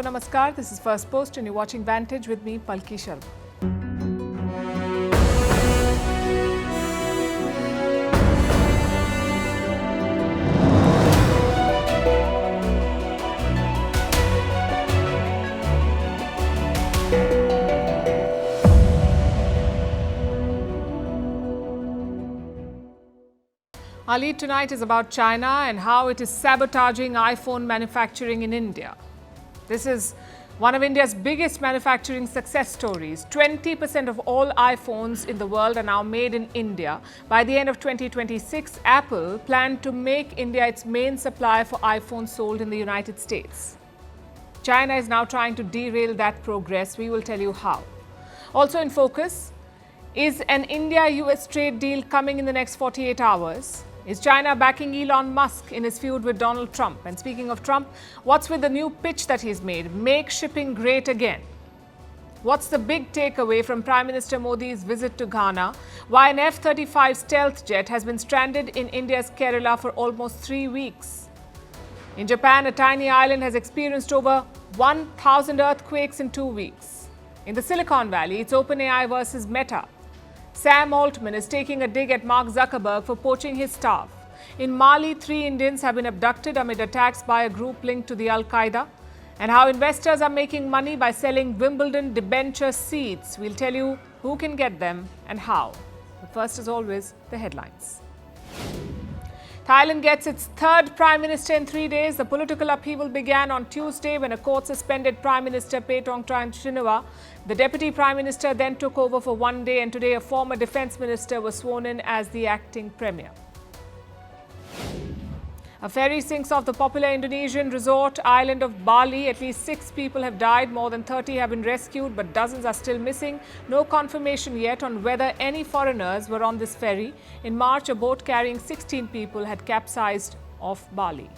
Hello, namaskar. This is Firstpost and you're watching Vantage with me, Palki Sharma. Our lead tonight is about China and how it is sabotaging iPhone manufacturing in India. This is one of India's biggest manufacturing success stories. 20% of all iPhones in the world are now made in India. By the end of 2026, Apple planned to make India its main supplier for iPhones sold in the United States. China is now trying to derail that progress. We will tell you how. Also in focus, is an India-US trade deal coming in the next 48 hours? Is China backing Elon Musk in his feud with Donald Trump? And speaking of Trump, what's with the new pitch that he's made? Make shipping great again. What's the big takeaway from Prime Minister Modi's visit to Ghana? Why an F-35 stealth jet has been stranded in India's Kerala for almost 3 weeks? In Japan, a tiny island has experienced over 1,000 earthquakes in 2 weeks. In the Silicon Valley, it's OpenAI versus Meta. Sam Altman is taking a dig at Mark Zuckerberg for poaching his staff. In Mali, 3 Indians have been abducted amid attacks by a group linked to the Al-Qaeda. And how investors are making money by selling Wimbledon debenture seats. We'll tell you who can get them and how. But first, as always, the headlines. Thailand gets its 3rd Prime Minister in 3 days. The political upheaval began on Tuesday when a court suspended Prime Minister Paetongtarn Shinawatra. The Deputy Prime Minister then took over for 1 day, and today a former Defence Minister was sworn in as the acting Premier. A ferry sinks off the popular Indonesian resort island of Bali. At least 6 people have died. More than 30 have been rescued, but dozens are still missing. No confirmation yet on whether any foreigners were on this ferry. In March, a boat carrying 16 people had capsized off Bali.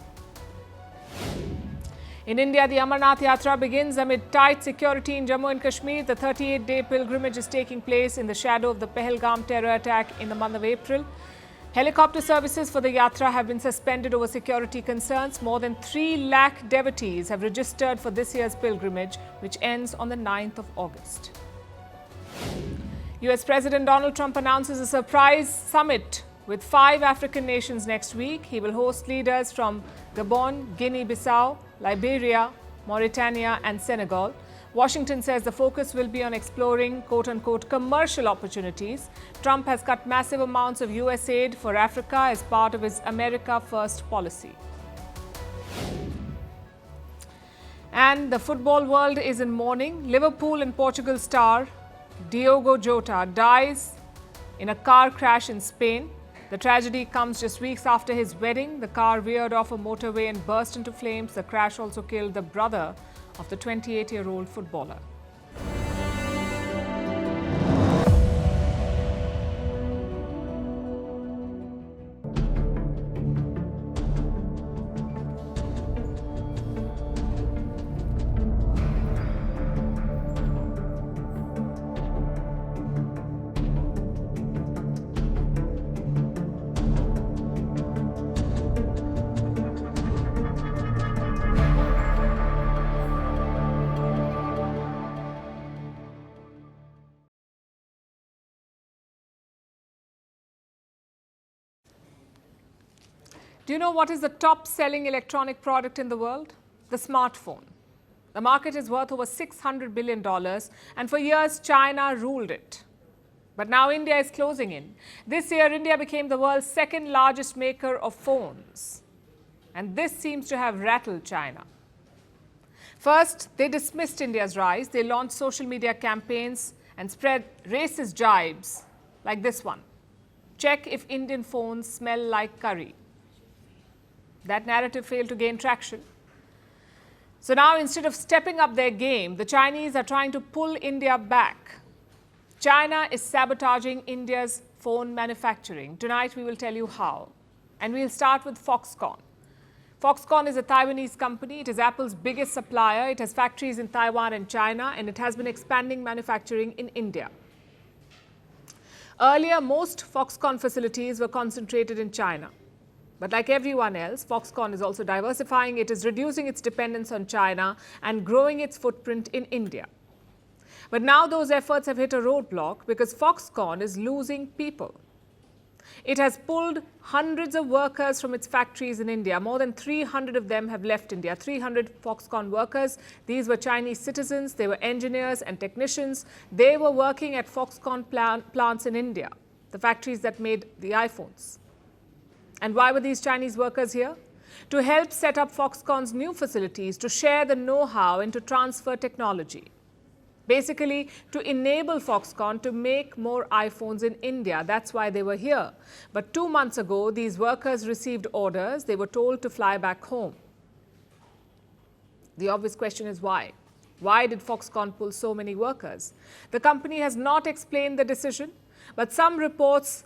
In India, the Amarnath Yatra begins amid tight security in Jammu and Kashmir. The 38-day pilgrimage is taking place in the shadow of the Pahalgam terror attack in the month of April. Helicopter services for the Yatra have been suspended over security concerns. More than 3 lakh devotees have registered for this year's pilgrimage, which ends on the 9th of August. US President Donald Trump announces a surprise summit with 5 African nations next week. He will host leaders from Gabon, Guinea-Bissau, Liberia, Mauritania and Senegal. Washington says the focus will be on exploring quote-unquote commercial opportunities. Trump has cut massive amounts of US aid for Africa as part of his America First policy. And the football world is in mourning. Liverpool and Portugal star Diogo Jota dies in a car crash in Spain. The tragedy comes just weeks after his wedding. The car veered off a motorway and burst into flames. The crash also killed the brother of the 28-year-old footballer. Do you know what is the top-selling electronic product in the world? The smartphone. The market is worth over $600 billion, and for years, China ruled it. But now India is closing in. This year, India became the world's 2nd largest maker of phones. And this seems to have rattled China. First, they dismissed India's rise. They launched social media campaigns and spread racist jibes like this one. Check if Indian phones smell like curry. That narrative failed to gain traction. So now, instead of stepping up their game, the Chinese are trying to pull India back. China is sabotaging India's phone manufacturing. Tonight, we will tell you how. And we'll start with Foxconn. Foxconn is a Taiwanese company. It is Apple's biggest supplier. It has factories in Taiwan and China, and it has been expanding manufacturing in India. Earlier, most Foxconn facilities were concentrated in China. But like everyone else, Foxconn is also diversifying. It is reducing its dependence on China and growing its footprint in India. But now those efforts have hit a roadblock because Foxconn is losing people. It has pulled hundreds of workers from its factories in India. More than 300 of them have left India. 300 Foxconn workers. These were Chinese citizens. They were engineers and technicians. They were working at Foxconn plants in India, the factories that made the iPhones. And why were these Chinese workers here? To help set up Foxconn's new facilities, to share the know-how and to transfer technology. Basically, to enable Foxconn to make more iPhones in India. That's why they were here. But 2 months ago, these workers received orders. They were told to fly back home. The obvious question is why? Why did Foxconn pull so many workers? The company has not explained the decision, but some reports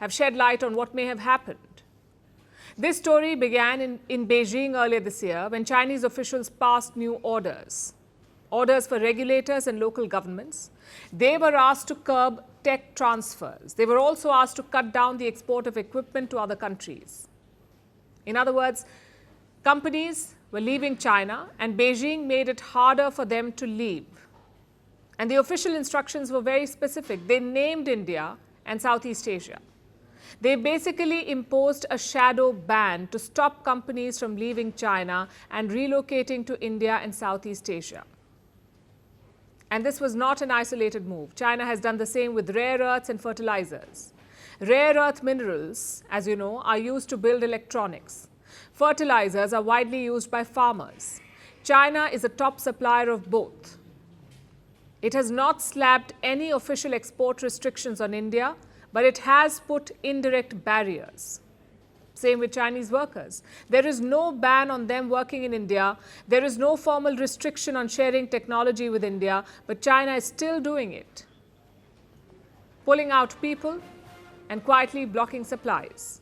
have shed light on what may have happened. This story began in Beijing earlier this year when Chinese officials passed new orders for regulators and local governments. They were asked to curb tech transfers. They were also asked to cut down the export of equipment to other countries. In other words, companies were leaving China and Beijing made it harder for them to leave. And the official instructions were very specific. They named India and Southeast Asia. They basically imposed a shadow ban to stop companies from leaving China and relocating to India and Southeast Asia. And this was not an isolated move. China has done the same with rare earths and fertilizers. Rare earth minerals, as you know, are used to build electronics. Fertilizers are widely used by farmers. China is a top supplier of both. It has not slapped any official export restrictions on India, but it has put indirect barriers. Same with Chinese workers. There is no ban on them working in India. There is no formal restriction on sharing technology with India, but China is still doing it, pulling out people and quietly blocking supplies.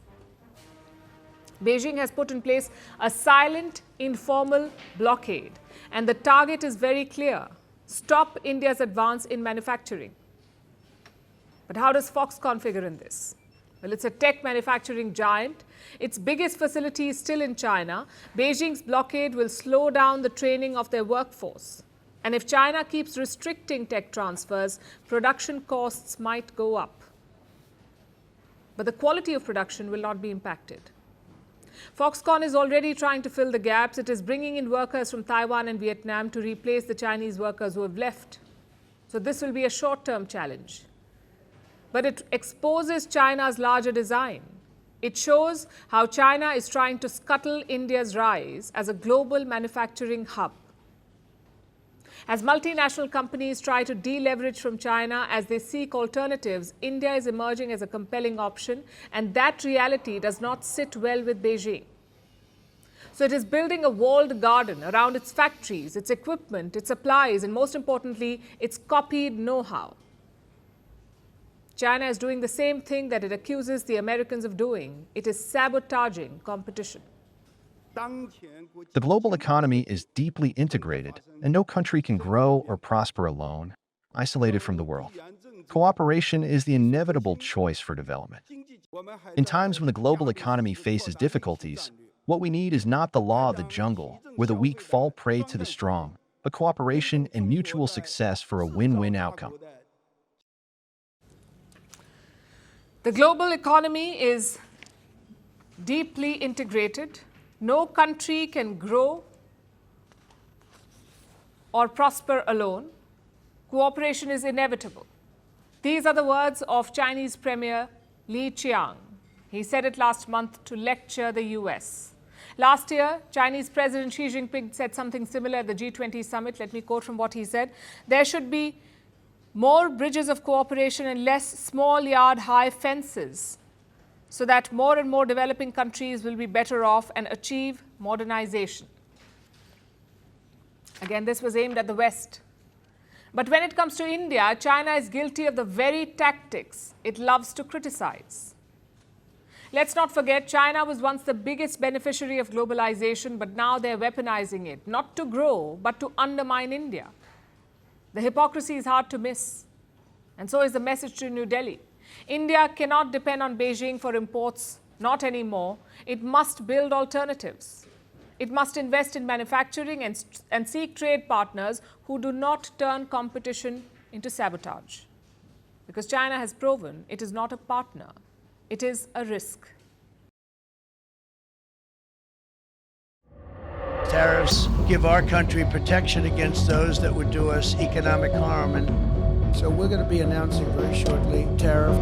Beijing has put in place a silent, informal blockade, and the target is very clear: stop India's advance in manufacturing. But how does Foxconn figure in this? Well, it's a tech manufacturing giant. Its biggest facility is still in China. Beijing's blockade will slow down the training of their workforce. And if China keeps restricting tech transfers, production costs might go up. But the quality of production will not be impacted. Foxconn is already trying to fill the gaps. It is bringing in workers from Taiwan and Vietnam to replace the Chinese workers who have left. So this will be a short-term challenge. But it exposes China's larger design. It shows how China is trying to scuttle India's rise as a global manufacturing hub. As multinational companies try to deleverage from China as they seek alternatives, India is emerging as a compelling option, and that reality does not sit well with Beijing. So it is building a walled garden around its factories, its equipment, its supplies, and most importantly, its copied know-how. China is doing the same thing that it accuses the Americans of doing. It is sabotaging competition. The global economy is deeply integrated, and no country can grow or prosper alone, isolated from the world. Cooperation is the inevitable choice for development. In times when the global economy faces difficulties, what we need is not the law of the jungle, where the weak fall prey to the strong, but cooperation and mutual success for a win-win outcome. The global economy is deeply integrated. No country can grow or prosper alone. Cooperation is inevitable. These are the words of Chinese Premier Li Qiang. He said it last month to lecture the US. Last year, Chinese President Xi Jinping said something similar at the G20 summit. Let me quote from what he said. There should be more bridges of cooperation and less small yard high fences, so that more and more developing countries will be better off and achieve modernization. Again, this was aimed at the West. But when it comes to India, China is guilty of the very tactics it loves to criticize. Let's not forget, China was once the biggest beneficiary of globalization, but now they're weaponizing it, not to grow, but to undermine India. The hypocrisy is hard to miss, and so is the message to New Delhi. India cannot depend on Beijing for imports Not anymore. It must build alternatives. It must invest in manufacturing and seek trade partners who do not turn competition into sabotage. Because China has proven it is not a partner, it is a risk. Tariffs give our country protection against those that would do us economic harm. And so we're going to be announcing very shortly tariff.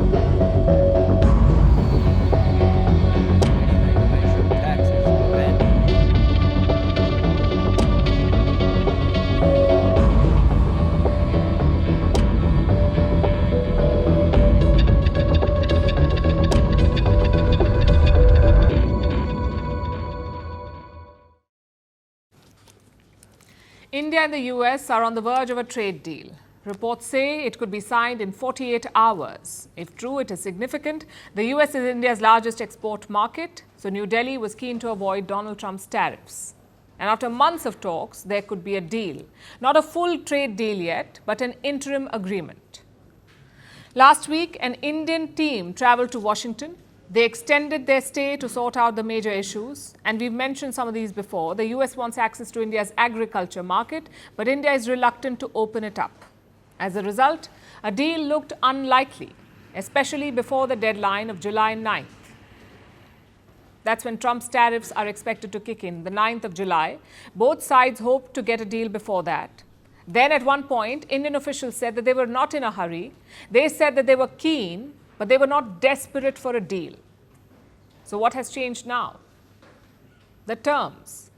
India and the US are on the verge of a trade deal. Reports say it could be signed in 48 hours. If true, it is significant. The US is India's largest export market, so New Delhi was keen to avoid Donald Trump's tariffs. And after months of talks, there could be a deal. Not a full trade deal yet, but an interim agreement. Last week, an Indian team traveled to Washington. They extended their stay to sort out the major issues. And we've mentioned some of these before. The US wants access to India's agriculture market, but India is reluctant to open it up. As a result, a deal looked unlikely, especially before the deadline of July 9th. That's when Trump's tariffs are expected to kick in, the 9th of July. Both sides hoped to get a deal before that. Then at one point, Indian officials said that they were not in a hurry. They said that they were keen, but they were not desperate for a deal. So what has changed now? The terms.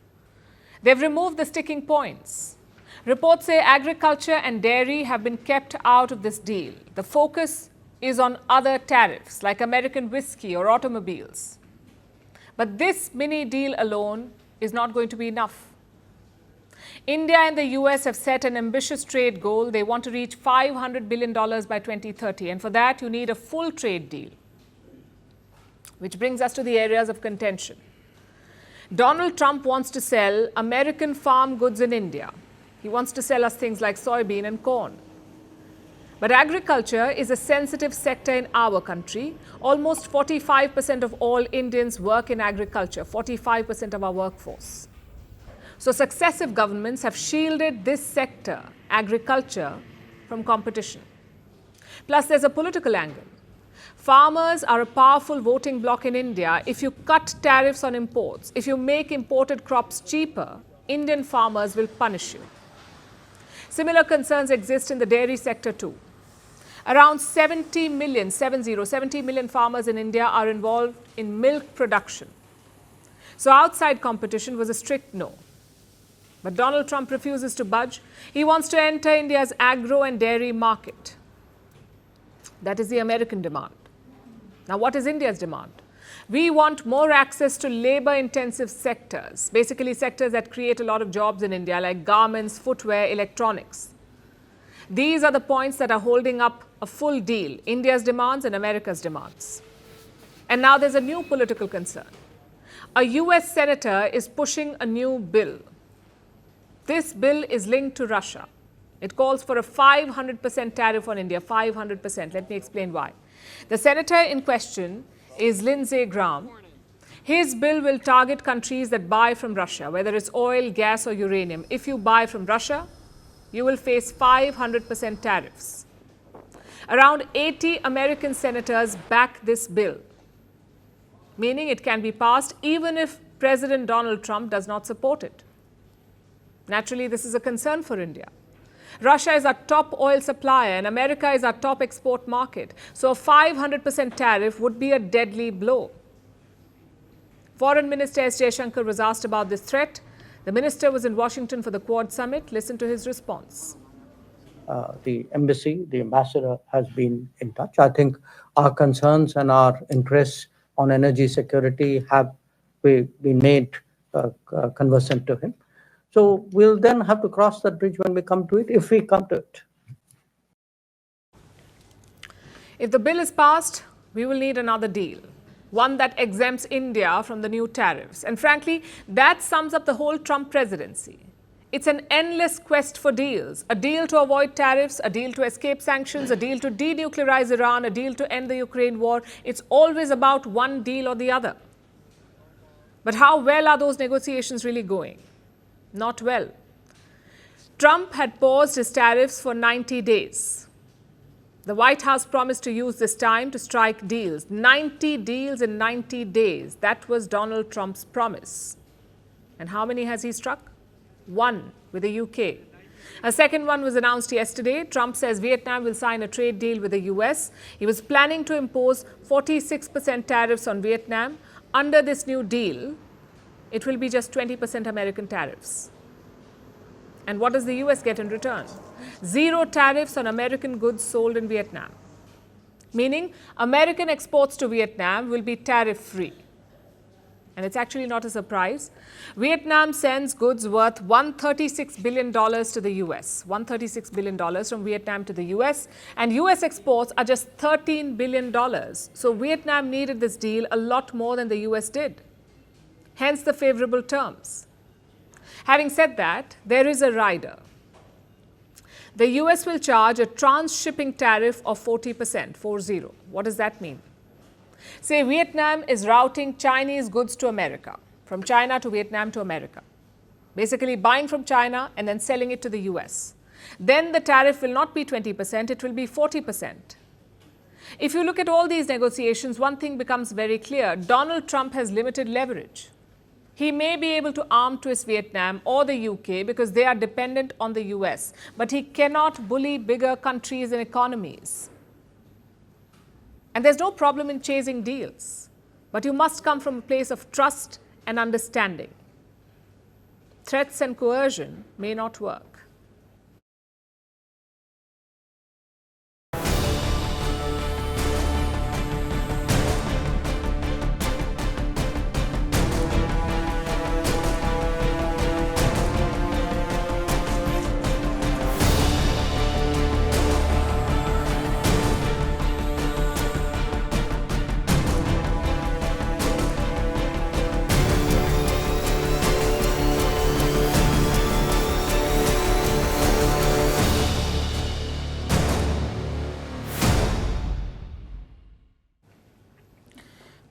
They've removed the sticking points. Reports say agriculture and dairy have been kept out of this deal. The focus is on other tariffs like American whiskey or automobiles. But this mini deal alone is not going to be enough. India and the US have set an ambitious trade goal. They want to reach $500 billion by 2030. And for that, you need a full trade deal. Which brings us to the areas of contention. Donald Trump wants to sell American farm goods in India. He wants to sell us things like soybean and corn. But agriculture is a sensitive sector in our country. Almost 45% of all Indians work in agriculture, 45% of our workforce. So successive governments have shielded this sector, agriculture, from competition. Plus, there's a political angle. Farmers are a powerful voting bloc in India. If you cut tariffs on imports, if you make imported crops cheaper, Indian farmers will punish you. Similar concerns exist in the dairy sector too. Around 70 million farmers in India are involved in milk production. So outside competition was a strict no. But Donald Trump refuses to budge. He wants to enter India's agro and dairy market. That is the American demand. Now, what is India's demand? We want more access to labor-intensive sectors, basically sectors that create a lot of jobs in India, like garments, footwear, electronics. These are the points that are holding up a full deal, India's demands and America's demands. And now there's a new political concern. A US senator is pushing a new bill. This bill is linked to Russia. It calls for a 500% tariff on India, 500%. Let me explain why. The senator in question is Lindsey Graham. His bill will target countries that buy from Russia, whether it's oil, gas, or uranium. If you buy from Russia, you will face 500% tariffs. Around 80 American senators back this bill, meaning it can be passed even if President Donald Trump does not support it. Naturally, this is a concern for India. Russia is our top oil supplier and America is our top export market. So a 500% tariff would be a deadly blow. Foreign Minister S. Jaishankar was asked about this threat. The minister was in Washington for the Quad Summit. Listen to his response. The embassy, the ambassador has been in touch. I think our concerns and our interests on energy security have been made conversant to him. So we'll then have to cross that bridge when we come to it, if we come to it. If the bill is passed, we will need another deal, one that exempts India from the new tariffs. And frankly, that sums up the whole Trump presidency. It's an endless quest for deals. A deal to avoid tariffs, a deal to escape sanctions, a deal to denuclearize Iran, a deal to end the Ukraine war. It's always about one deal or the other. But how well are those negotiations really going? Not well. Trump had paused his tariffs for 90 days. The White House promised to use this time to strike deals. 90 deals in 90 days. That was Donald Trump's promise. And how many has he struck? One with the UK. A second one was announced yesterday. Trump says Vietnam will sign a trade deal with the US. He was planning to impose 46% tariffs on Vietnam. Under this new deal, it will be just 20% American tariffs. And what does the US get in return? 0 tariffs on American goods sold in Vietnam. Meaning, American exports to Vietnam will be tariff-free. And it's actually not a surprise. Vietnam sends goods worth $136 billion to the US. $136 billion from Vietnam to the US. And US exports are just $13 billion. So Vietnam needed this deal a lot more than the US did. Hence the favorable terms. Having said that, there is a rider. The US will charge a trans-shipping tariff of 40%, 40. What does that mean? Say Vietnam is routing Chinese goods to America, from China to Vietnam to America. Basically buying from China and then selling it to the US. Then the tariff will not be 20%, it will be 40%. If you look at all these negotiations, one thing becomes very clear. Donald Trump has limited leverage. He may be able to arm twist Vietnam or the UK because they are dependent on the US, but he cannot bully bigger countries and economies. And there's no problem in chasing deals, but you must come from a place of trust and understanding. Threats and coercion may not work.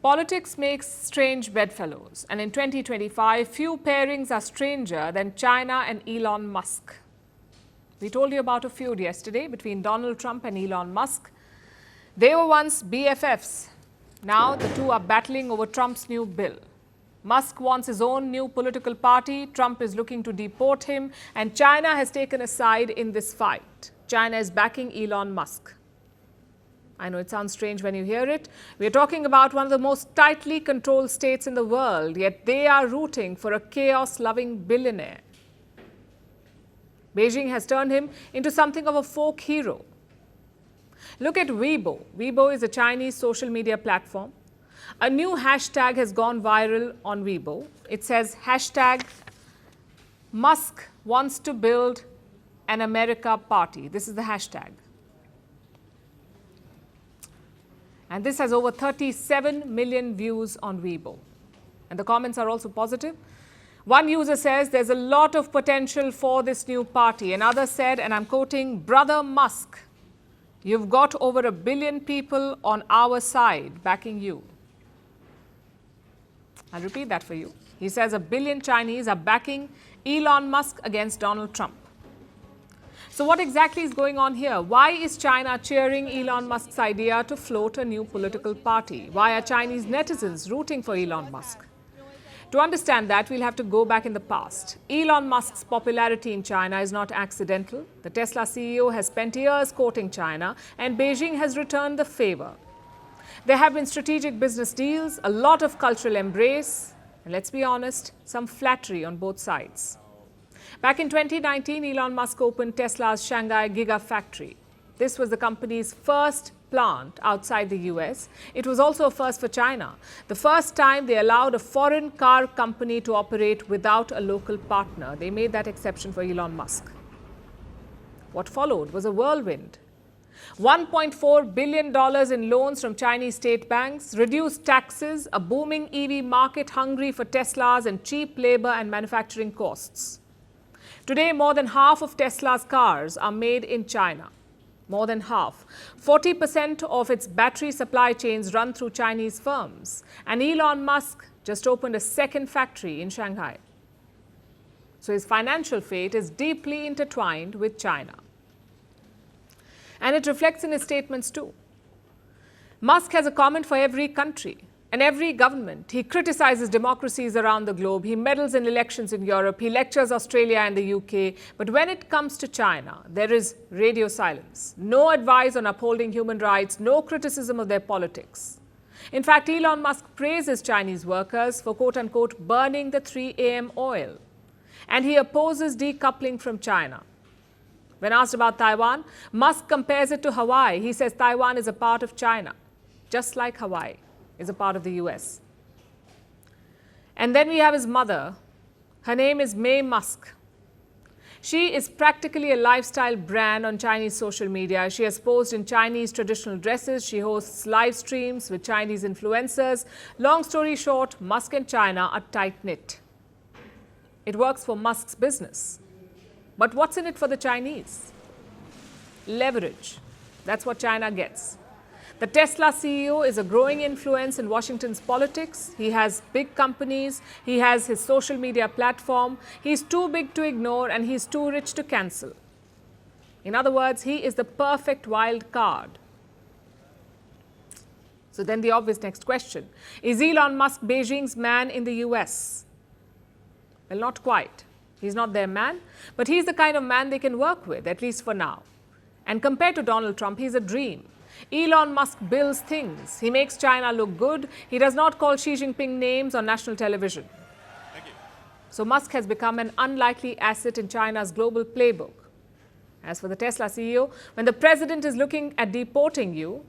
Politics makes strange bedfellows, and in 2025, few pairings are stranger than China and Elon Musk. We told you about a feud yesterday between Donald Trump and Elon Musk. They were once BFFs. Now the two are battling over Trump's new bill. Musk wants his own new political party. Trump is looking to deport him, and China has taken a side in this fight. China is backing Elon Musk. I know it sounds strange when you hear it. We are talking about one of the most tightly controlled states in the world, yet they are rooting for a chaos-loving billionaire. Beijing has turned him into something of a folk hero. Look at Weibo. Weibo is a Chinese social media platform. A new hashtag has gone viral on Weibo. It says hashtag Musk wants to build an America party. This is the hashtag. And this has over 37 million views on Weibo. And the comments are also positive. One user says there's a lot of potential for this new party. Another said, and I'm quoting, "Brother Musk, you've got over 1 billion people on our side backing you." I'll repeat that for you. He says 1 billion Chinese are backing Elon Musk against Donald Trump. So what exactly is going on here? Why is China cheering Elon Musk's idea to float a new political party? Why are Chinese netizens rooting for Elon Musk? To understand that, we'll have to go back in the past. Elon Musk's popularity in China is not accidental. The Tesla CEO has spent years courting China, and Beijing has returned the favor. There have been strategic business deals, a lot of cultural embrace, and let's be honest, some flattery on both sides. Back in 2019, Elon Musk opened Tesla's Shanghai Gigafactory. This was the company's first plant outside the US. It was also a first for China. The first time they allowed a foreign car company to operate without a local partner. They made that exception for Elon Musk. What followed was a whirlwind. $1.4 billion in loans from Chinese state banks, reduced taxes, a booming EV market hungry for Teslas, and cheap labor and manufacturing costs. Today, more than half of Tesla's cars are made in China. More than half. 40% of its battery supply chains run through Chinese firms. And Elon Musk just opened a second factory in Shanghai. So his financial fate is deeply intertwined with China. And it reflects in his statements too. Musk has a comment for every country and every government. He criticizes democracies around the globe. He meddles in elections in Europe. He lectures Australia and the UK. But when it comes to China, there is radio silence. No advice on upholding human rights. No criticism of their politics. In fact, Elon Musk praises Chinese workers for quote-unquote burning the 3 a.m. oil. And he opposes decoupling from China. When asked about Taiwan, Musk compares it to Hawaii. He says Taiwan is a part of China, just like Hawaii is a part of the US. And then we have his mother. Her name is May Musk. She is practically a lifestyle brand on Chinese social media. She has posed in Chinese traditional dresses. She hosts live streams with Chinese influencers. Long story short, Musk and China are tight-knit. It works for Musk's business. But what's in it for the Chinese? Leverage. That's what China gets. The Tesla CEO is a growing influence in Washington's politics. He has big companies. He has his social media platform. He's too big to ignore and he's too rich to cancel. In other words, he is the perfect wild card. So then the obvious next question, is Elon Musk Beijing's man in the US? Well, not quite. He's not their man, but he's the kind of man they can work with, at least for now. And compared to Donald Trump, he's a dream. Elon Musk builds things. He makes China look good. He does not call Xi Jinping names on national television. So Musk has become an unlikely asset in China's global playbook. As for the Tesla CEO, when the president is looking at deporting you,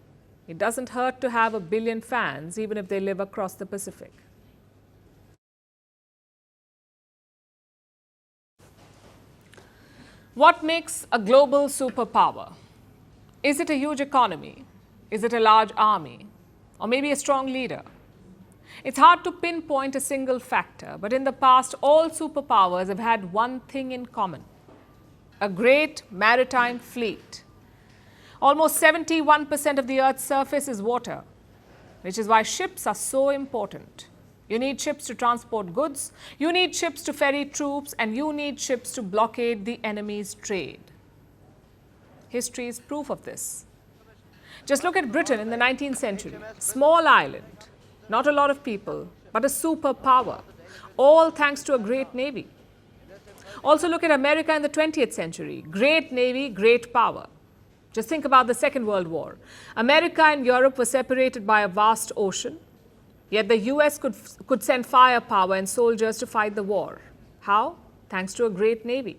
it doesn't hurt to have 1 billion fans, even if they live across the Pacific. What makes a global superpower? Is it a huge economy? Is it a large army? Or maybe a strong leader? It's hard to pinpoint a single factor, but in the past, all superpowers have had one thing in common: a great maritime fleet. Almost 71% of the Earth's surface is water, which is why ships are so important. You need ships to transport goods, you need ships to ferry troops, and you need ships to blockade the enemy's trade. History is proof of this. Just look at Britain in the 19th century. Small island, not a lot of people, but a superpower, all thanks to a great navy. Also look at America in the 20th century. Great navy, great power. Just think about the Second World War. America and Europe were separated by a vast ocean, yet the US could send firepower and soldiers to fight the war. How? Thanks to a great navy.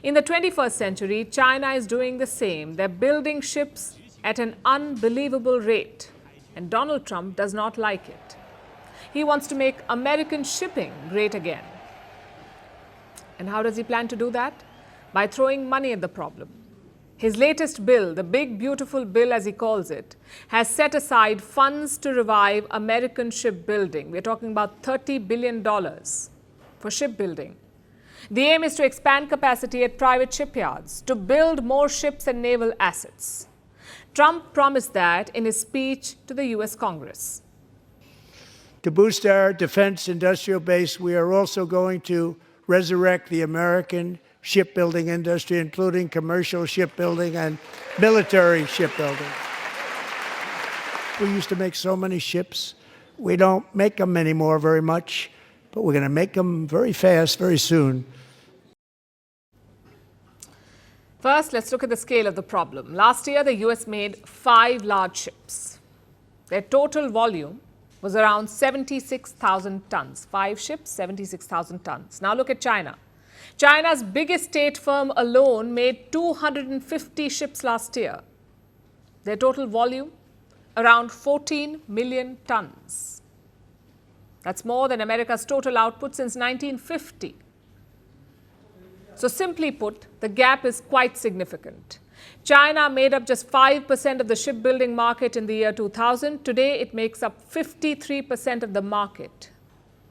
In the 21st century, China is doing the same. They're building ships at an unbelievable rate, and Donald Trump does not like it. He wants to make American shipping great again. And how does he plan to do that? By throwing money at the problem. His latest bill, the big beautiful bill as he calls it, has set aside funds to revive American shipbuilding. We're talking about $30 billion for shipbuilding. The aim is to expand capacity at private shipyards, to build more ships and naval assets. Trump promised that in his speech to the US Congress. To boost our defense industrial base, we are also going to resurrect the American shipbuilding industry, including commercial shipbuilding and military shipbuilding. We used to make so many ships. We don't make them anymore very much, but we're going to make them very fast, very soon. First, let's look at the scale of the problem. Last year, the US made 5 large ships. Their total volume was around 76,000 tons. 5 ships, 76,000 tons. Now look at China. China's biggest state firm alone made 250 ships last year. Their total volume, around 14 million tons. That's more than America's total output since 1950. So simply put, the gap is quite significant. China made up just 5% of the shipbuilding market in the year 2000. Today, it makes up 53% of the market,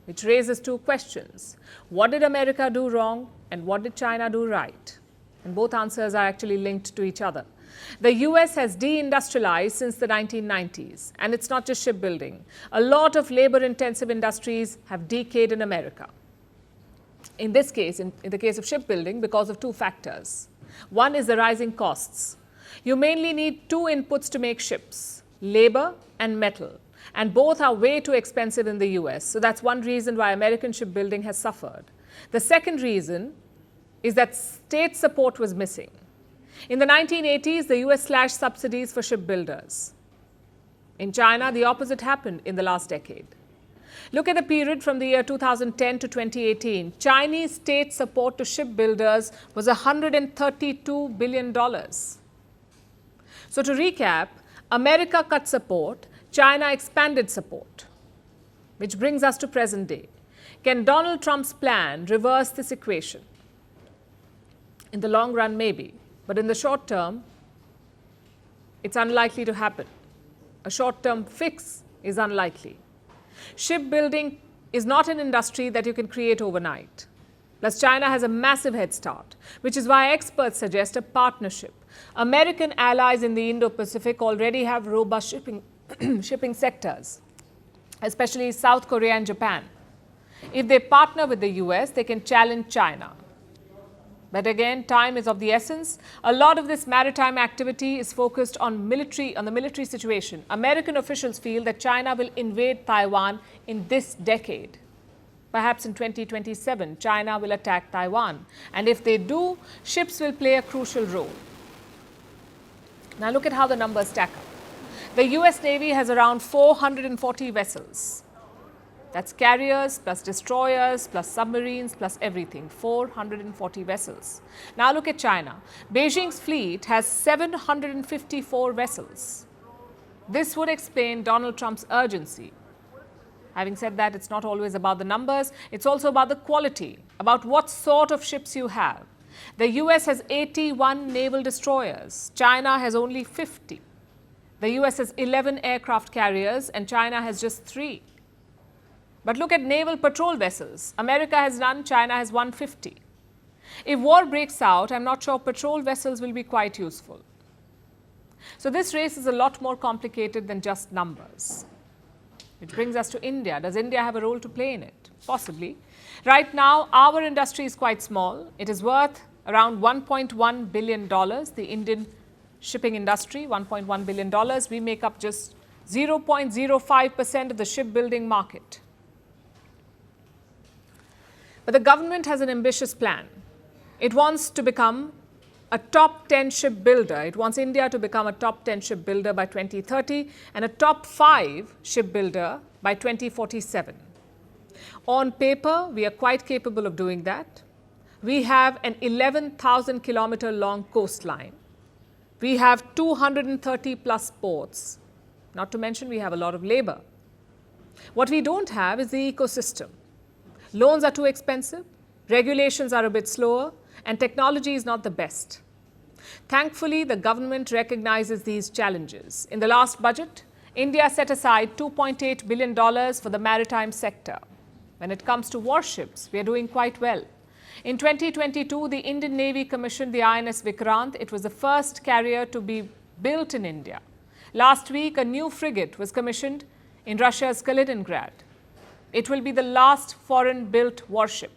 which raises 2 questions. What did America do wrong, and what did China do right? And both answers are actually linked to each other. The US has deindustrialized since the 1990s, and it's not just shipbuilding. A lot of labor-intensive industries have decayed in America. In this case, in the case of shipbuilding, because of two factors. One is the rising costs. You mainly need two inputs to make ships, labor and metal, and both are way too expensive in the US. So that's one reason why American shipbuilding has suffered. The second reason is that state support was missing. In the 1980s, the US slashed subsidies for shipbuilders. In China, the opposite happened in the last decade. Look at the period from the year 2010 to 2018. Chinese state support to shipbuilders was $132 billion. So to recap, America cut support, China expanded support, which brings us to present day. Can Donald Trump's plan reverse this equation? In the long run, maybe, but in the short term, it's unlikely to happen. A short-term fix is unlikely. Shipbuilding is not an industry that you can create overnight. Plus, China has a massive head start, which is why experts suggest a partnership. American allies in the Indo-Pacific already have robust shipping sectors, especially South Korea and Japan. If they partner with the US, they can challenge China. But again, time is of the essence. A lot of this maritime activity is focused on the military situation. American officials feel that China will invade Taiwan in this decade. Perhaps in 2027, China will attack Taiwan. And if they do, ships will play a crucial role. Now look at how the numbers stack up. The US Navy has around 440 vessels. That's carriers, plus destroyers, plus submarines, plus everything. 440 vessels. Now look at China. Beijing's fleet has 754 vessels. This would explain Donald Trump's urgency. Having said that, it's not always about the numbers. It's also about the quality, about what sort of ships you have. The US has 81 naval destroyers. China has only 50. The US has 11 aircraft carriers and China has just 3. But look at naval patrol vessels. America has none, China has 150. If war breaks out, I'm not sure patrol vessels will be quite useful. So this race is a lot more complicated than just numbers. Which brings us to India. Does India have a role to play in it? Possibly. Right now, our industry is quite small. It is worth around $1.1 billion, the Indian shipping industry, $1.1 billion. We make up just 0.05% of the shipbuilding market. But the government has an ambitious plan. It wants to become a top 10 shipbuilder. It wants India to become a top 10 shipbuilder by 2030 and a top 5 shipbuilder by 2047. On paper, we are quite capable of doing that. We have an 11,000 kilometer long coastline. We have 230 plus ports. Not to mention we have a lot of labor. What we don't have is the ecosystem. Loans are too expensive, regulations are a bit slower, and technology is not the best. Thankfully, the government recognizes these challenges. In the last budget, India set aside $2.8 billion for the maritime sector. When it comes to warships, we are doing quite well. In 2022, the Indian Navy commissioned the INS Vikrant. It was the first carrier to be built in India. Last week, a new frigate was commissioned in Russia's Kaliningrad. It will be the last foreign-built warship.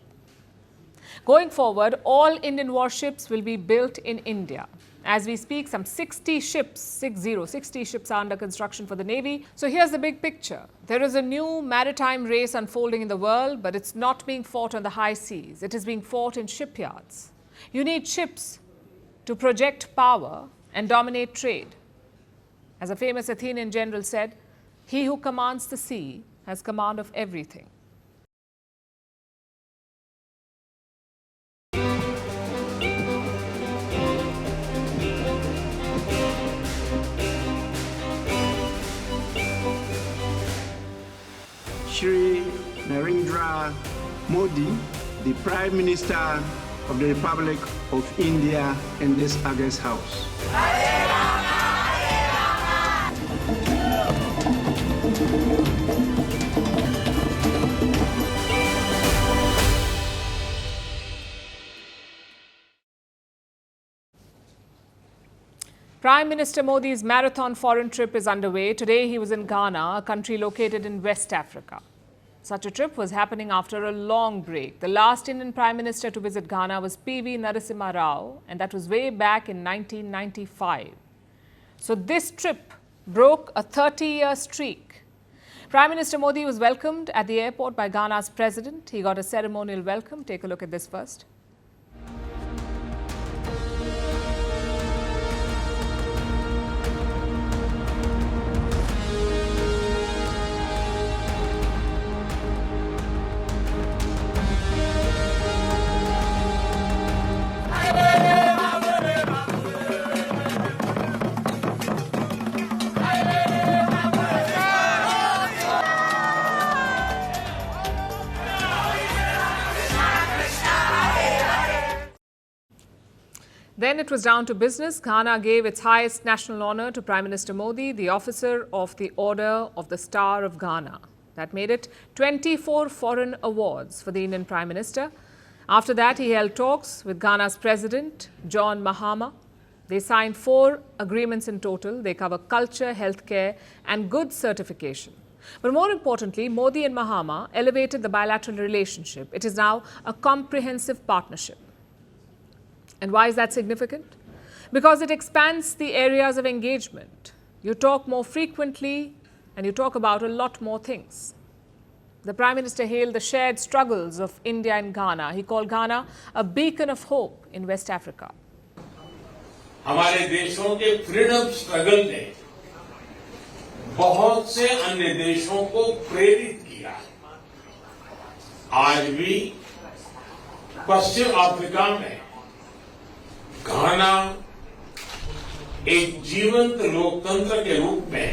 Going forward, all Indian warships will be built in India. As we speak, some 60 ships are under construction for the Navy. So here's the big picture. There is a new maritime race unfolding in the world, but it's not being fought on the high seas. It is being fought in shipyards. You need ships to project power and dominate trade. As a famous Athenian general said, "He who commands the sea has command of everything." Shri Narendra Modi, the Prime Minister of the Republic of India, in this August House. Prime Minister Modi's marathon foreign trip is underway. Today he was in Ghana, a country located in West Africa. Such a trip was happening after a long break. The last Indian Prime Minister to visit Ghana was P.V. Narasimha Rao, and that was way back in 1995. So this trip broke a 30-year streak. Prime Minister Modi was welcomed at the airport by Ghana's president. He got a ceremonial welcome. Take a look at this first. Then it was down to business. Ghana gave its highest national honor to Prime Minister Modi, the Officer of the Order of the Star of Ghana. That made it 24 foreign awards for the Indian Prime Minister. After that, he held talks with Ghana's President, John Mahama. They signed 4 agreements in total. They cover culture, healthcare, and goods certification. But more importantly, Modi and Mahama elevated the bilateral relationship. It is now a comprehensive partnership. And why is that significant? Because it expands the areas of engagement. You talk more frequently and you talk about a lot more things. The Prime Minister hailed the shared struggles of India and Ghana. He called Ghana a beacon of hope in West Africa. हमारे देशों के freedom struggle ने बहुत से अन्य देशों को प्रेरित किया। आज भी पश्चिम अफ्रीका में घाना एक जीवंत लोकतंत्र के रूप में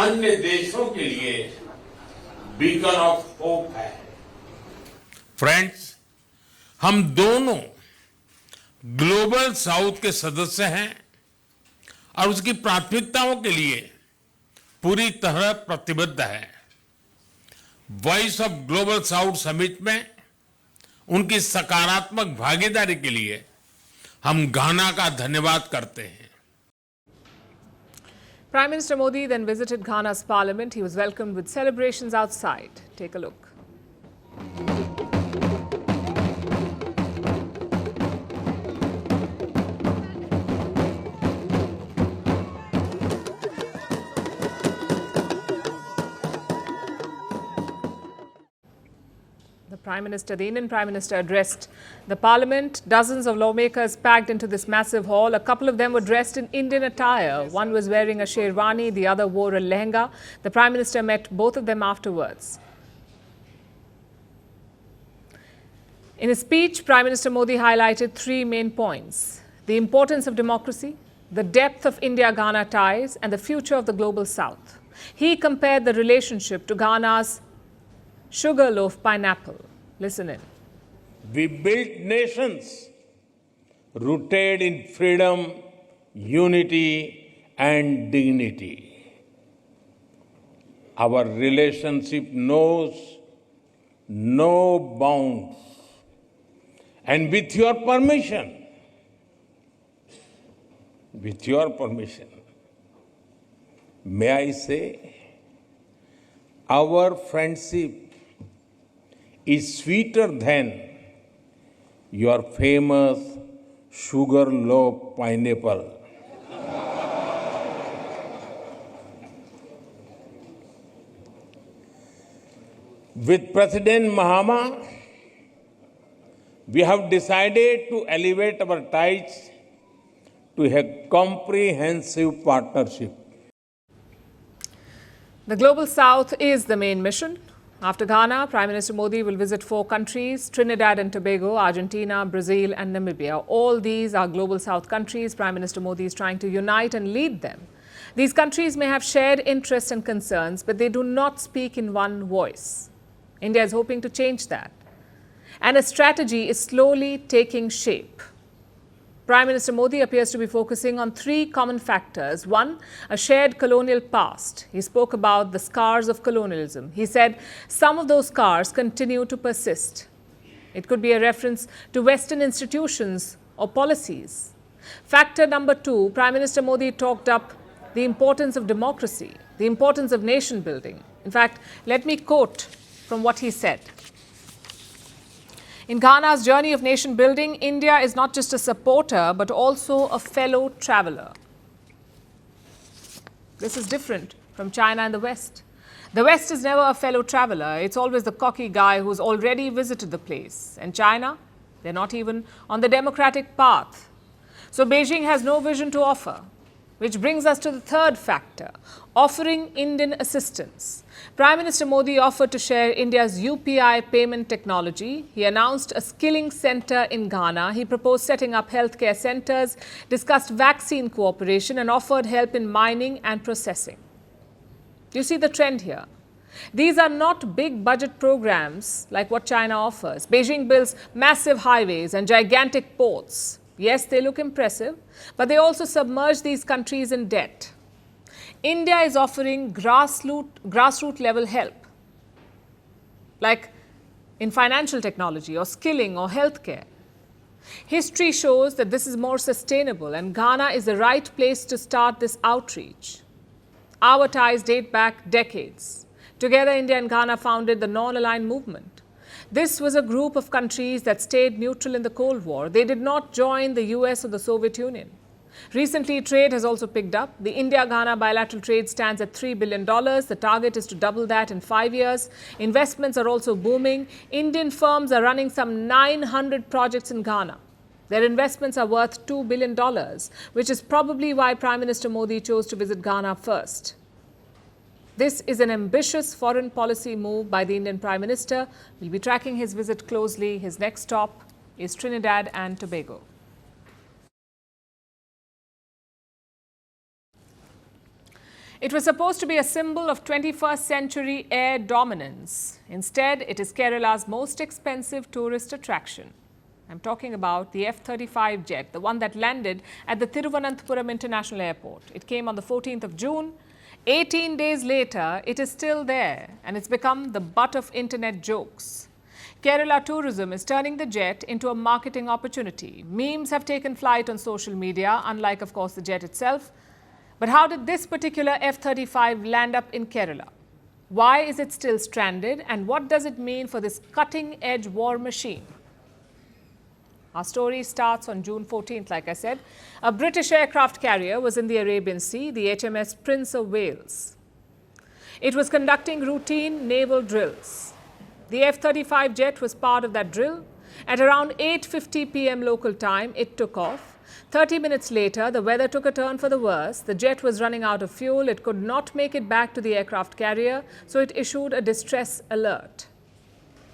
अन्य देशों के लिए बीकन ऑफ होप है। फ्रेंड्स, हम दोनों ग्लोबल साउथ के सदस्य हैं और उसकी प्राथमिकताओं के लिए पूरी तरह प्रतिबद्ध है। Voice of global south summit में उनकी सकारात्मक भागीदारी के लिए हम घाना का धन्यवाद करते हैं। Prime Minister Modi then visited Ghana's parliament. He was welcomed with celebrations outside. Take a look. The Indian Prime Minister addressed the parliament. Dozens of lawmakers packed into this massive hall. A couple of them were dressed in Indian attire. One was wearing a sherwani, the other wore a lehenga. The Prime Minister met both of them afterwards. In his speech, Prime Minister Modi highlighted 3 main points: the importance of democracy, the depth of India-Ghana ties, and the future of the global south. He compared the relationship to Ghana's sugarloaf pineapple. Listen in. We built nations rooted in freedom, unity, and dignity. Our relationship knows no bounds. And with your permission, may I say, our friendship is sweeter than your famous sugarloaf pineapple. With President Mahama, we have decided to elevate our ties to a comprehensive partnership. The Global South is the main mission. After Ghana, Prime Minister Modi will visit 4 countries: Trinidad and Tobago, Argentina, Brazil and Namibia. All these are Global South countries. Prime Minister Modi is trying to unite and lead them. These countries may have shared interests and concerns, but they do not speak in one voice. India is hoping to change that. And a strategy is slowly taking shape. Prime Minister Modi appears to be focusing on 3 common factors. 1, a shared colonial past. He spoke about the scars of colonialism. He said some of those scars continue to persist. It could be a reference to Western institutions or policies. Factor number 2, Prime Minister Modi talked up the importance of democracy, the importance of nation building. In fact, let me quote from what he said. In Ghana's journey of nation building, India is not just a supporter, but also a fellow traveler. This is different from China and the West. The West is never a fellow traveler. It's always the cocky guy who's already visited the place. And China, they're not even on the democratic path. So Beijing has no vision to offer. Which brings us to the third factor, offering Indian assistance. Prime Minister Modi offered to share India's UPI payment technology. He announced a skilling center in Ghana. He proposed setting up healthcare centers, discussed vaccine cooperation, and offered help in mining and processing. You see the trend here. These are not big budget programs like what China offers. Beijing builds massive highways and gigantic ports. Yes, they look impressive, but they also submerge these countries in debt. India is offering grassroots level help, like in financial technology or skilling or healthcare. History shows that this is more sustainable, and Ghana is the right place to start this outreach. Our ties date back decades. Together, India and Ghana founded the Non-Aligned Movement. This was a group of countries that stayed neutral in the Cold War. They did not join the US or the Soviet Union. Recently, trade has also picked up. The India-Ghana bilateral trade stands at $3 billion. The target is to double that in 5 years. Investments are also booming. Indian firms are running some 900 projects in Ghana. Their investments are worth $2 billion, which is probably why Prime Minister Modi chose to visit Ghana first. This is an ambitious foreign policy move by the Indian Prime Minister. We'll be tracking his visit closely. His next stop is Trinidad and Tobago. It was supposed to be a symbol of 21st century air dominance. Instead, it is Kerala's most expensive tourist attraction. I'm talking about the F-35 jet, the one that landed at the Thiruvananthapuram International Airport. It came on the 14th of June. 18 days later, it is still there, and it's become the butt of internet jokes. Kerala Tourism is turning the jet into a marketing opportunity. Memes have taken flight on social media, unlike, of course, the jet itself. But how did this particular F-35 land up in Kerala? Why is it still stranded, and what does it mean for this cutting-edge war machine? Our story starts on June 14th, like I said. A British aircraft carrier was in the Arabian Sea, the HMS Prince of Wales. It was conducting routine naval drills. The F-35 jet was part of that drill. At around 8:50 p.m. local time, it took off. 30 minutes later, the weather took a turn for the worse. The jet was running out of fuel. It could not make it back to the aircraft carrier, so it issued a distress alert.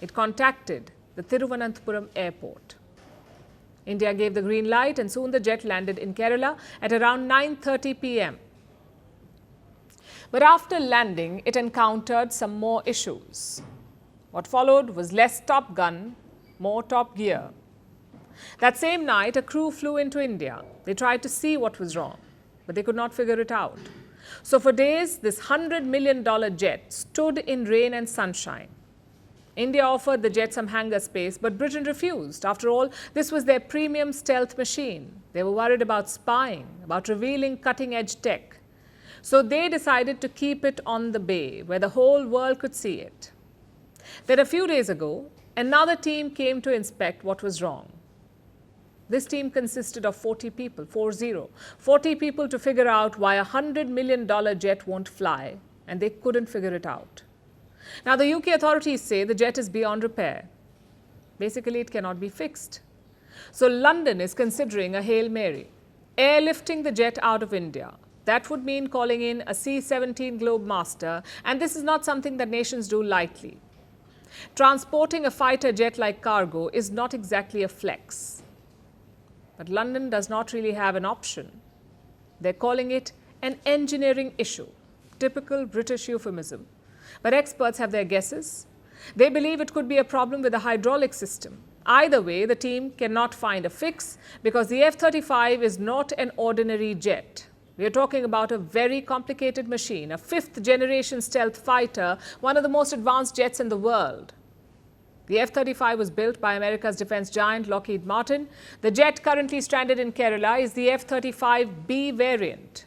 It contacted the Thiruvananthapuram airport. India gave the green light, and soon the jet landed in Kerala at around 9:30 p.m. But after landing, it encountered some more issues. What followed was less Top Gun, more Top Gear. That same night, a crew flew into India. They tried to see what was wrong, but they could not figure it out. So for days, this $100 million jet stood in rain and sunshine. India offered the jet some hangar space, but Britain refused. After all, this was their premium stealth machine. They were worried about spying, about revealing cutting-edge tech. So they decided to keep it on the bay, where the whole world could see it. Then a few days ago, another team came to inspect what was wrong. This team consisted of 40 people, 40 people to figure out why a $100 million jet won't fly, and they couldn't figure it out. Now, the UK authorities say the jet is beyond repair. Basically, it cannot be fixed. So London is considering a Hail Mary, airlifting the jet out of India. That would mean calling in a C-17 Globemaster, and this is not something that nations do lightly. Transporting a fighter jet like cargo is not exactly a flex. But London does not really have an option. They're calling it an engineering issue, typical British euphemism. But experts have their guesses. They believe it could be a problem with the hydraulic system. Either way, the team cannot find a fix because the F-35 is not an ordinary jet. We are talking about a very complicated machine, a fifth-generation stealth fighter, one of the most advanced jets in the world. The F-35 was built by America's defense giant Lockheed Martin. The jet currently stranded in Kerala is the F-35B variant.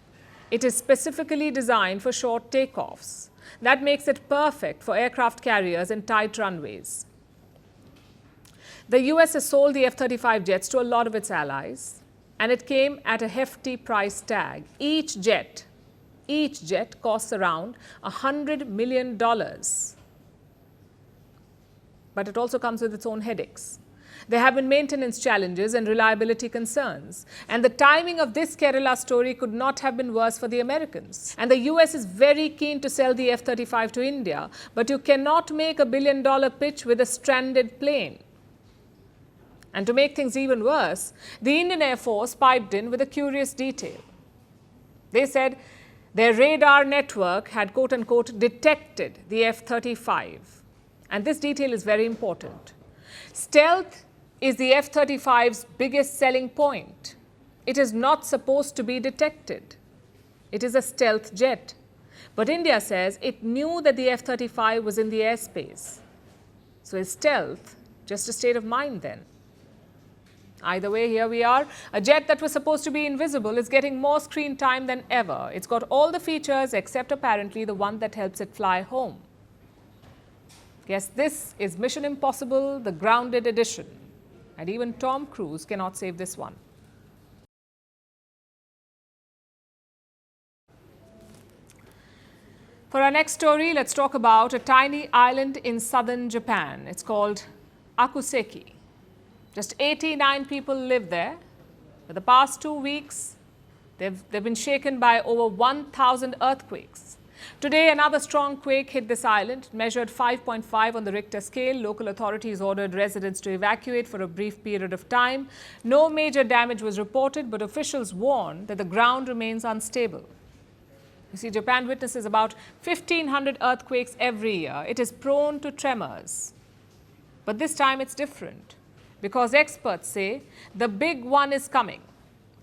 It is specifically designed for short takeoffs. That makes it perfect for aircraft carriers and tight runways. The US has sold the F-35 jets to a lot of its allies, and it came at a hefty price tag. Each jet costs around $100 million. But it also comes with its own headaches. There have been maintenance challenges and reliability concerns. And the timing of this Kerala story could not have been worse for the Americans. And the US is very keen to sell the F-35 to India, but you cannot make a billion-dollar pitch with a stranded plane. And to make things even worse, the Indian Air Force piped in with a curious detail. They said their radar network had, quote-unquote, detected the F-35. And this detail is very important. Stealth is the F-35's biggest selling point. It is not supposed to be detected. It is a stealth jet. But India says it knew that the F-35 was in the airspace. So is stealth just a state of mind then? Either way, here we are. A jet that was supposed to be invisible is getting more screen time than ever. It's got all the features except apparently the one that helps it fly home. Yes, this is Mission Impossible, the grounded edition. And even Tom Cruise cannot save this one. For our next story, let's talk about a tiny island in southern Japan. It's called Akuseki. Just 89 people live there. For the past 2 weeks, they've been shaken by over 1,000 earthquakes. Today, another strong quake hit this island. It measured 5.5 on the Richter scale. Local authorities ordered residents to evacuate for a brief period of time. No major damage was reported, but officials warned that the ground remains unstable. You see, Japan witnesses about 1,500 earthquakes every year. It is prone to tremors. But this time it's different, because experts say the big one is coming,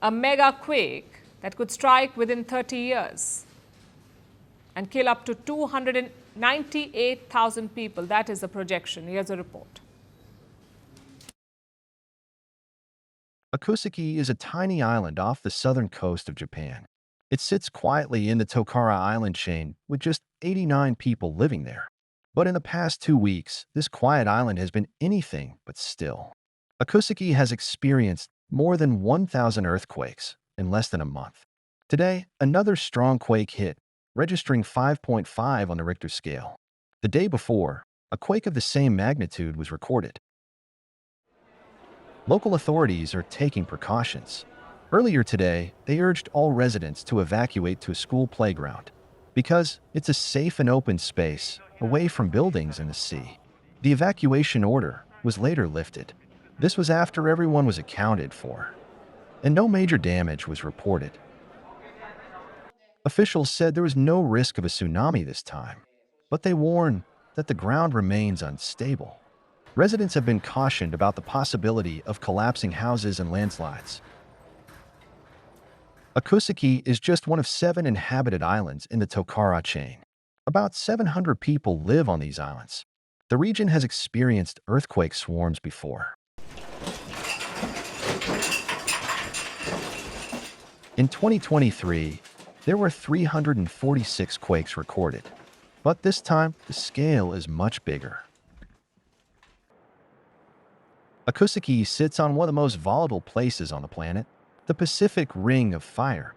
a mega quake that could strike within 30 years and kill up to 298,000 people. That is the projection. Here's a report. Akuseki is a tiny island off the southern coast of Japan. It sits quietly in the Tokara Island chain with just 89 people living there. But in the past 2 weeks, this quiet island has been anything but still. Akuseki has experienced more than 1,000 earthquakes in less than a month. Today, another strong quake hit, registering 5.5 on the Richter scale. The day before, a quake of the same magnitude was recorded. Local authorities are taking precautions. Earlier today, they urged all residents to evacuate to a school playground because it's a safe and open space away from buildings and the sea. The evacuation order was later lifted. This was after everyone was accounted for, and no major damage was reported. Officials said there was no risk of a tsunami this time, but they warn that the ground remains unstable. Residents have been cautioned about the possibility of collapsing houses and landslides. Akuseki is just one of 7 inhabited islands in the Tokara chain. About 700 people live on these islands. The region has experienced earthquake swarms before. In 2023, there were 346 quakes recorded, but this time the scale is much bigger. Akuseki sits on one of the most volatile places on the planet, the Pacific Ring of Fire.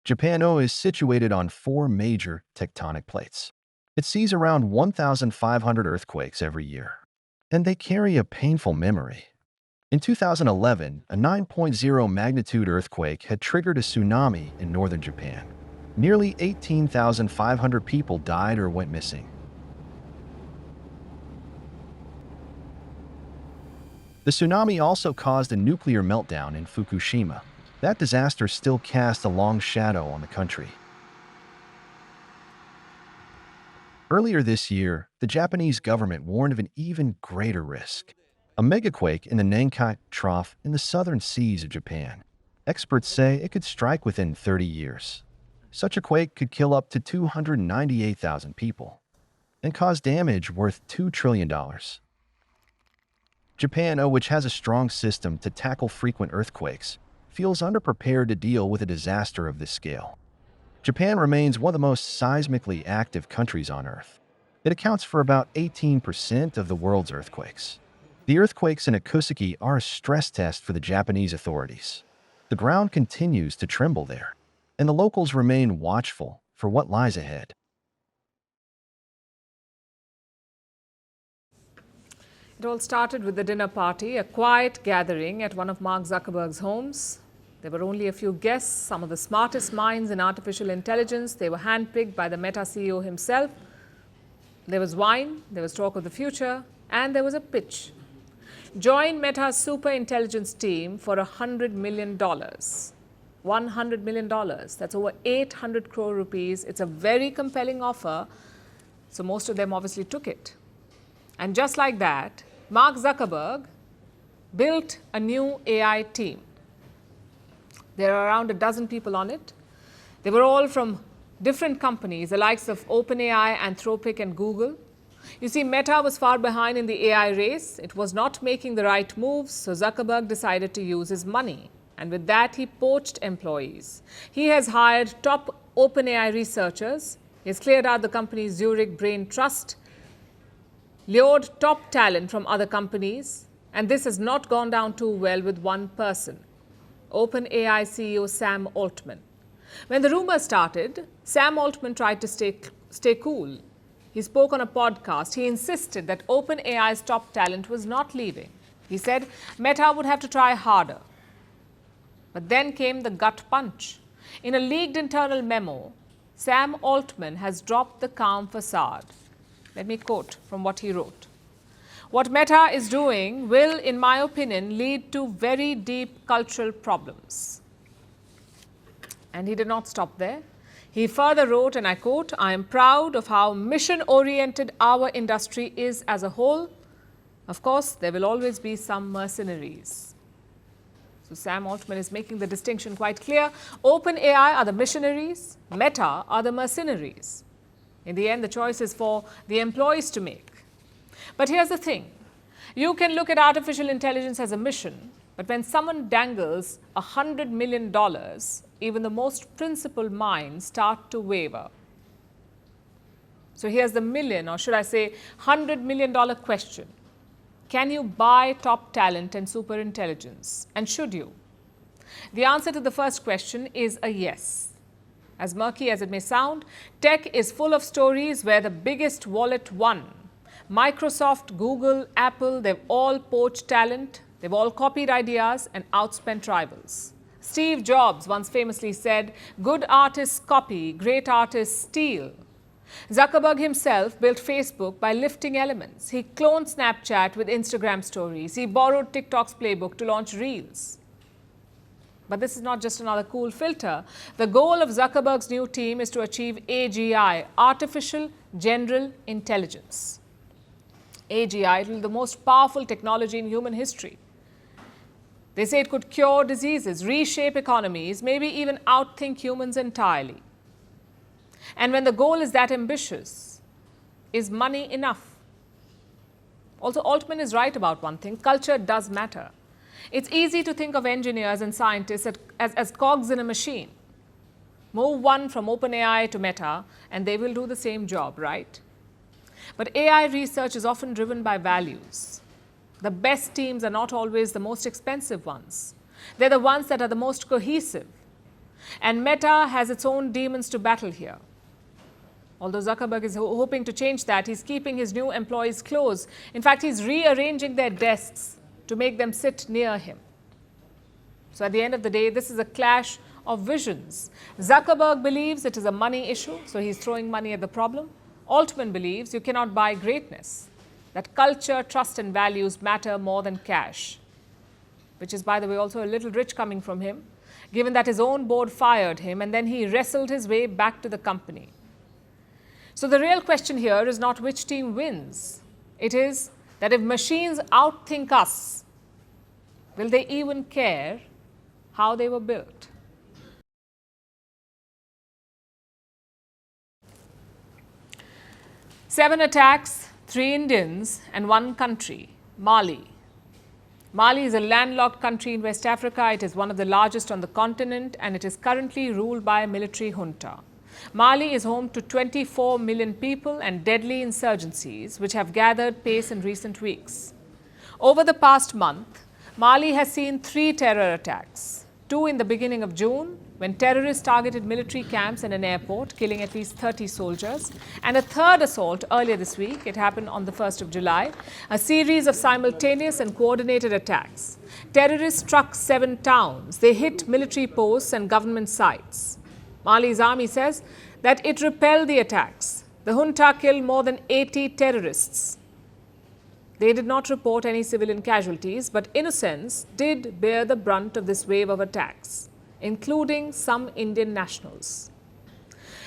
Japan is situated on 4 major tectonic plates. It sees around 1,500 earthquakes every year, and they carry a painful memory. In 2011, a 9.0 magnitude earthquake had triggered a tsunami in northern Japan. Nearly 18,500 people died or went missing. The tsunami also caused a nuclear meltdown in Fukushima. That disaster still casts a long shadow on the country. Earlier this year, the Japanese government warned of an even greater risk. A megaquake in the Nankai Trough in the southern seas of Japan. Experts say it could strike within 30 years. Such a quake could kill up to 298,000 people. and cause damage worth $2 trillion. Japan, which has a strong system to tackle frequent earthquakes, feels underprepared to deal with a disaster of this scale. Japan remains one of the most seismically active countries on Earth. It accounts for about 18% of the world's earthquakes. The earthquakes in Akusaki are a stress test for the Japanese authorities. The ground continues to tremble there, and the locals remain watchful for what lies ahead. It all started with the dinner party, a quiet gathering at one of Mark Zuckerberg's homes. There were only a few guests, some of the smartest minds in artificial intelligence. They were handpicked by the Meta CEO himself. There was wine, there was talk of the future, and there was a pitch. Join Meta's super intelligence team for $100 million. $100 million. That's over 800 crore rupees. It's a very compelling offer. So most of them obviously took it. And just like that, Mark Zuckerberg built a new AI team. There are around a dozen people on it. They were all from different companies, the likes of OpenAI, Anthropic, and Google. You see, Meta was far behind in the AI race. It was not making the right moves, so Zuckerberg decided to use his money. And with that, he poached employees. He has hired top OpenAI researchers. He has cleared out the company's Zurich Brain Trust, lured top talent from other companies, and this has not gone down too well with one person, OpenAI CEO Sam Altman. When the rumors started, Sam Altman tried to stay cool. He spoke on a podcast. He insisted that OpenAI's top talent was not leaving. He said Meta would have to try harder. But then came the gut punch. In a leaked internal memo, Sam Altman has dropped the calm facade. Let me quote from what he wrote. What Meta is doing will, in my opinion, lead to very deep cultural problems. And he did not stop there. He further wrote, and I quote, I am proud of how mission-oriented our industry is as a whole. Of course, there will always be some mercenaries. So Sam Altman is making the distinction quite clear. OpenAI are the missionaries, Meta are the mercenaries. In the end, the choice is for the employees to make. But here's the thing. You can look at artificial intelligence as a mission, but when someone dangles $100 million, even the most principled minds start to waver. So here's the million, or should I say $100 million question. Can you buy top talent and super intelligence? And should you? The answer to the first question is a yes. As murky as it may sound, tech is full of stories where the biggest wallet won. Microsoft, Google, Apple, they've all poached talent, they've all copied ideas and outspent rivals. Steve Jobs once famously said, good artists copy, great artists steal. Zuckerberg himself built Facebook by lifting elements. He cloned Snapchat with Instagram stories. He borrowed TikTok's playbook to launch Reels. But this is not just another cool filter. The goal of Zuckerberg's new team is to achieve AGI, Artificial General Intelligence. AGI is the most powerful technology in human history. They say it could cure diseases, reshape economies, maybe even outthink humans entirely. And when the goal is that ambitious, is money enough? Also, Altman is right about one thing. Culture does matter. It's easy to think of engineers and scientists as cogs in a machine. Move one from OpenAI to Meta, and they will do the same job, right? But AI research is often driven by values. The best teams are not always the most expensive ones. They're the ones that are the most cohesive. And Meta has its own demons to battle here. Although Zuckerberg is hoping to change that, he's keeping his new employees close. In fact, he's rearranging their desks to make them sit near him. So at the end of the day, this is a clash of visions. Zuckerberg believes it is a money issue, so he's throwing money at the problem. Altman believes you cannot buy greatness, that culture, trust, and values matter more than cash, which is, by the way, also a little rich coming from him, given that his own board fired him and then he wrestled his way back to the company. So the real question here is not which team wins. It is that if machines outthink us, will they even care how they were built? 7 attacks, 3 Indians and 1 country, Mali. Mali is a landlocked country in West Africa. It is one of the largest on the continent and it is currently ruled by a military junta. Mali is home to 24 million people and deadly insurgencies which have gathered pace in recent weeks. Over the past month, Mali has seen 3 terror attacks. 2 in the beginning of June, when terrorists targeted military camps and an airport, killing at least 30 soldiers, and a 3rd assault earlier this week. It happened on the 1st of July, a series of simultaneous and coordinated attacks. Terrorists struck 7 towns. They hit military posts and government sites. Mali's army says that it repelled the attacks. The junta killed more than 80 terrorists. They did not report any civilian casualties, but innocents did bear the brunt of this wave of attacks, including some Indian nationals.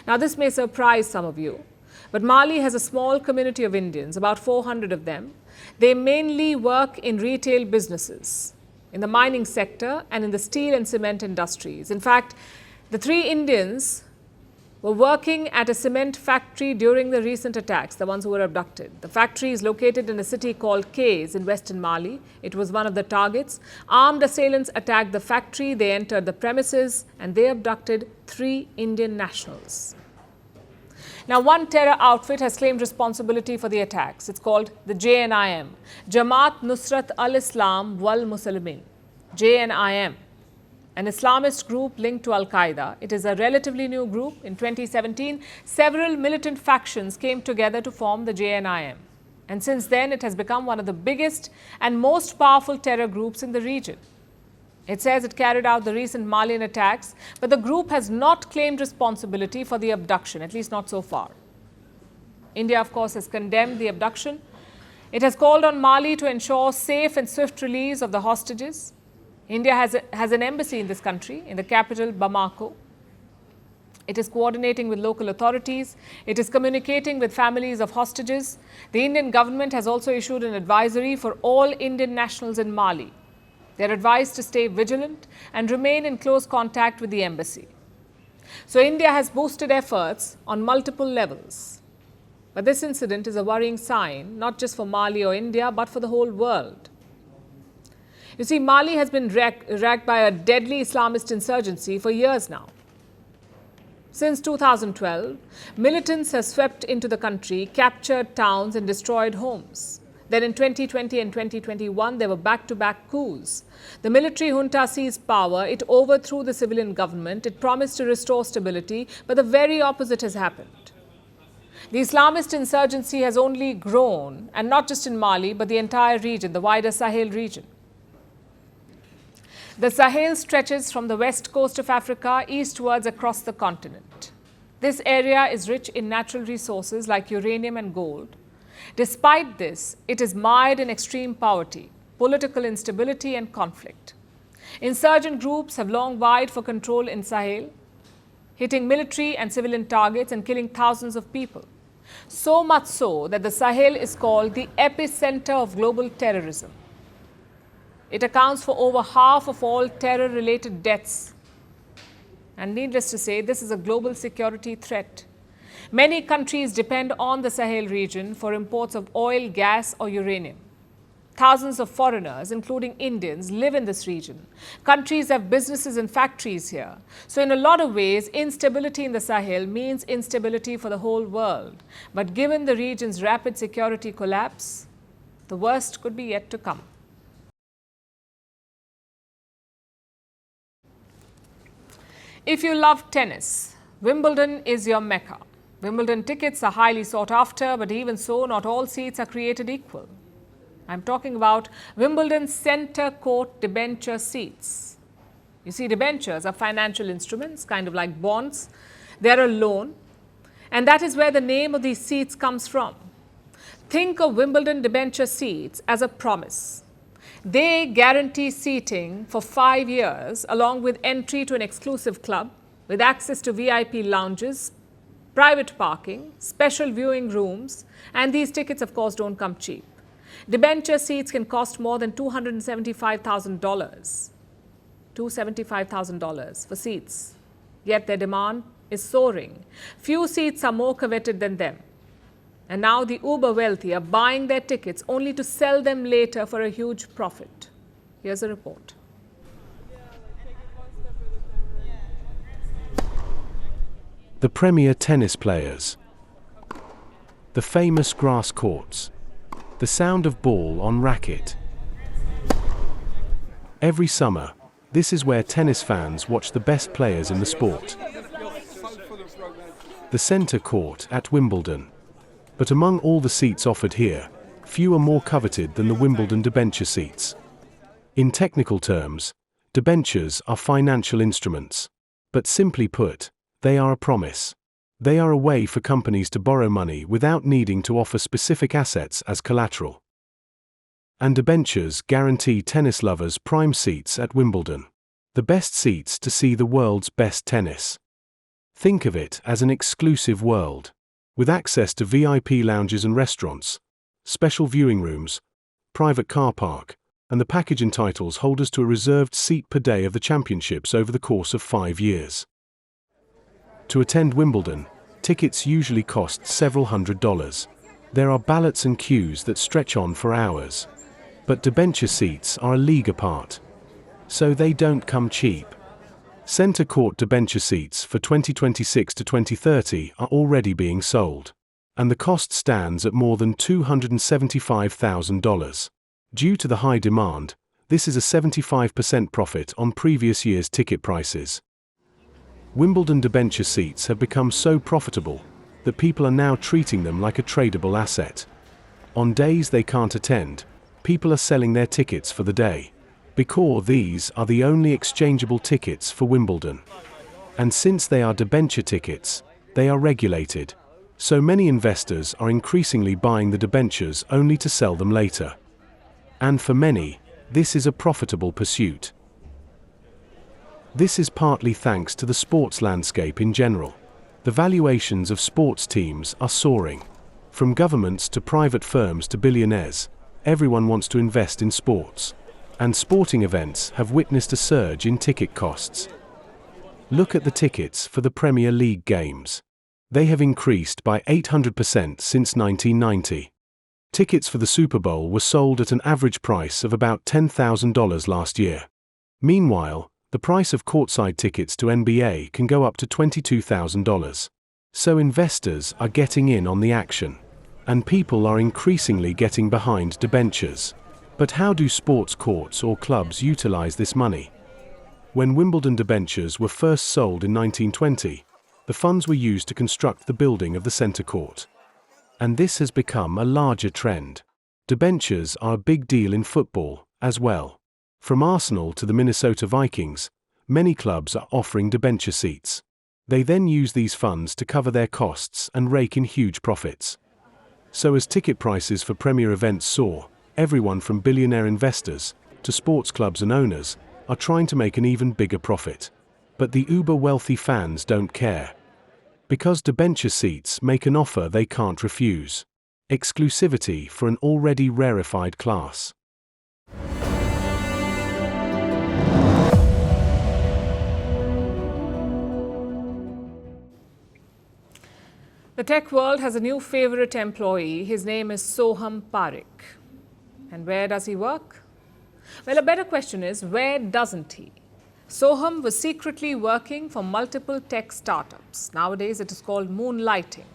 Now, this may surprise some of you, but Mali has a small community of Indians, about 400 of them. They mainly work in retail businesses, in the mining sector and in the steel and cement industries. In fact, the 3 Indians were working at a cement factory during the recent attacks, the ones who were abducted. The factory is located in a city called Kayes in western Mali. It was one of the targets. Armed assailants attacked the factory. They entered the premises and they abducted 3 Indian nationals. Now, one terror outfit has claimed responsibility for the attacks. It's called the JNIM, Jamaat Nusrat al-Islam wal Muslimin, JNIM. An Islamist group linked to Al-Qaeda. It is a relatively new group. In 2017, several militant factions came together to form the JNIM. And since then, it has become one of the biggest and most powerful terror groups in the region. It says it carried out the recent Malian attacks, but the group has not claimed responsibility for the abduction, at least not so far. India, of course, has condemned the abduction. It has called on Mali to ensure safe and swift release of the hostages. India has an embassy in this country, in the capital, Bamako. It is coordinating with local authorities. It is communicating with families of hostages. The Indian government has also issued an advisory for all Indian nationals in Mali. They are advised to stay vigilant and remain in close contact with the embassy. So India has boosted efforts on multiple levels. But this incident is a worrying sign, not just for Mali or India, but for the whole world. You see, Mali has been racked by a deadly Islamist insurgency for years now. Since 2012, militants have swept into the country, captured towns and destroyed homes. Then in 2020 and 2021, there were back-to-back coups. The military junta seized power, it overthrew the civilian government, it promised to restore stability, but the very opposite has happened. The Islamist insurgency has only grown, and not just in Mali, but the entire region, the wider Sahel region. The Sahel stretches from the west coast of Africa eastwards across the continent. This area is rich in natural resources like uranium and gold. Despite this, it is mired in extreme poverty, political instability and conflict. Insurgent groups have long vied for control in Sahel, hitting military and civilian targets and killing thousands of people. So much so that the Sahel is called the epicenter of global terrorism. It accounts for over half of all terror-related deaths. And needless to say, this is a global security threat. Many countries depend on the Sahel region for imports of oil, gas or uranium. Thousands of foreigners, including Indians, live in this region. Countries have businesses and factories here. So in a lot of ways, instability in the Sahel means instability for the whole world. But given the region's rapid security collapse, the worst could be yet to come. If you love tennis, Wimbledon is your mecca. Wimbledon tickets are highly sought after, but even so, not all seats are created equal. I'm talking about Wimbledon's centre court debenture seats. You see, debentures are financial instruments, kind of like bonds. They're a loan, and that is where the name of these seats comes from. Think of Wimbledon debenture seats as a promise. They guarantee seating for 5 years, along with entry to an exclusive club, with access to VIP lounges, private parking, special viewing rooms, and these tickets, of course, don't come cheap. Debenture seats can cost more than $275,000. $275,000 for seats. Yet their demand is soaring. Few seats are more coveted than them. And now the uber wealthy are buying their tickets only to sell them later for a huge profit. Here's a report. The premier tennis players, the famous grass courts, the sound of ball on racket. Every summer, this is where tennis fans watch the best players in the sport. The centre court at Wimbledon. But among all the seats offered here, few are more coveted than the Wimbledon debenture seats. In technical terms, debentures are financial instruments. But simply put, they are a promise. They are a way for companies to borrow money without needing to offer specific assets as collateral. And debentures guarantee tennis lovers prime seats at Wimbledon. The best seats to see the world's best tennis. Think of it as an exclusive world, with access to VIP lounges and restaurants, special viewing rooms, private car park, and the package entitles holders to a reserved seat per day of the championships over the course of 5 years. To attend Wimbledon, tickets usually cost several $100s. There are ballots and queues that stretch on for hours. But debenture seats are a league apart. So they don't come cheap. Centre court debenture seats for 2026 to 2030 are already being sold. And the cost stands at more than $275,000. Due to the high demand, this is a 75% profit on previous year's ticket prices. Wimbledon debenture seats have become so profitable that people are now treating them like a tradable asset. On days they can't attend, people are selling their tickets for the day, because these are the only exchangeable tickets for Wimbledon. And since they are debenture tickets, they are regulated, so many investors are increasingly buying the debentures only to sell them later. And for many, this is a profitable pursuit. This is partly thanks to the sports landscape in general. The valuations of sports teams are soaring. From governments to private firms to billionaires, everyone wants to invest in sports. And sporting events have witnessed a surge in ticket costs. Look at the tickets for the Premier League games. They have increased by 800% since 1990. Tickets for the Super Bowl were sold at an average price of about $10,000 last year. Meanwhile, the price of courtside tickets to NBA can go up to $22,000. So investors are getting in on the action. And people are increasingly getting behind debentures. But how do sports courts or clubs utilize this money? When Wimbledon debentures were first sold in 1920, the funds were used to construct the building of the centre court. And this has become a larger trend. Debentures are a big deal in football, as well. From Arsenal to the Minnesota Vikings, many clubs are offering debenture seats. They then use these funds to cover their costs and rake in huge profits. So as ticket prices for premier events soar, everyone from billionaire investors to sports clubs and owners are trying to make an even bigger profit. But the uber-wealthy fans don't care. Because debenture seats make an offer they can't refuse. Exclusivity for an already rarefied class. The tech world has a new favorite employee. His name is Soham Parekh. And where does he work? Well, a better question is, where doesn't he? Soham was secretly working for multiple tech startups. Nowadays, it is called moonlighting.